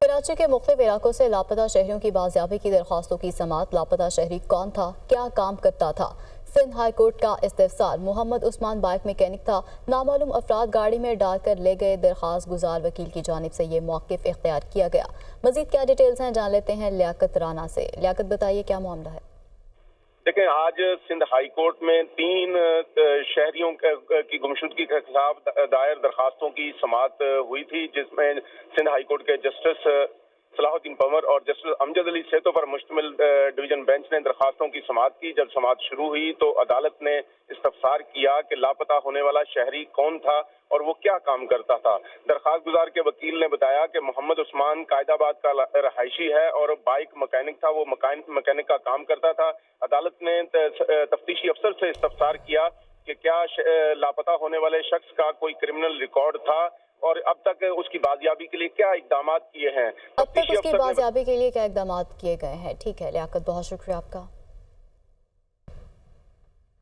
कराची के मुख्तलिफ इलाकों से लापता शहरियों की बाजियाबी की दरख्वास्तों की समाअत। लापता शहरी कौन था, क्या काम करता था? सिंध हाई कोर्ट का इस्तिफसार। मोहम्मद उस्मान बाइक मैकेनिक था, नामालूम अफराद गाड़ी में डालकर ले गए। दरख्वास्त गुजार वकील की जानिब से ये मौक़िफ़ इख्तियार किया गया। मजीद क्या डिटेल्स हैं, जान लेते हैं लियाकत राना से। लियाकत, बताइए क्या मामला है? देखें, आज सिंध हाई कोर्ट में 3 शहरियों की गुमशुदगी के खिलाफ दायर दरखास्तों की समाअत हुई थी, जिसमें सिंध हाई कोर्ट के जस्टिस सलाहुद्दीन पंवर और जस्टिस अमजद अली सेतो पर मुश्तमिल डिवीजन बेंच ने दरखास्तों की समाअत की। जब समाअत शुरू हुई तो अदालत ने इस्तफसार किया कि लापता होने वाला शहरी कौन था और वो क्या काम करता था। दरखास्त गुजार के वकील ने बताया कि मोहम्मद उस्मान कायदाबाद का रहायशी है और बाइक मैकेनिक था, वो मैकेनिक का काम करता था। अदालत ने तफ्तीशी अफसर से इस्तफसार किया कि क्या लापता होने वाले शख्स का कोई क्रिमिनल रिकॉर्ड था और अब तक उसकी बाजियाबी के लिए क्या इकदाम किए हैं। अब तक उसकी बाजियाबी के लिए क्या इकदाम किए गए हैं? ठीक है लियाकत, बहुत शुक्रिया आपका।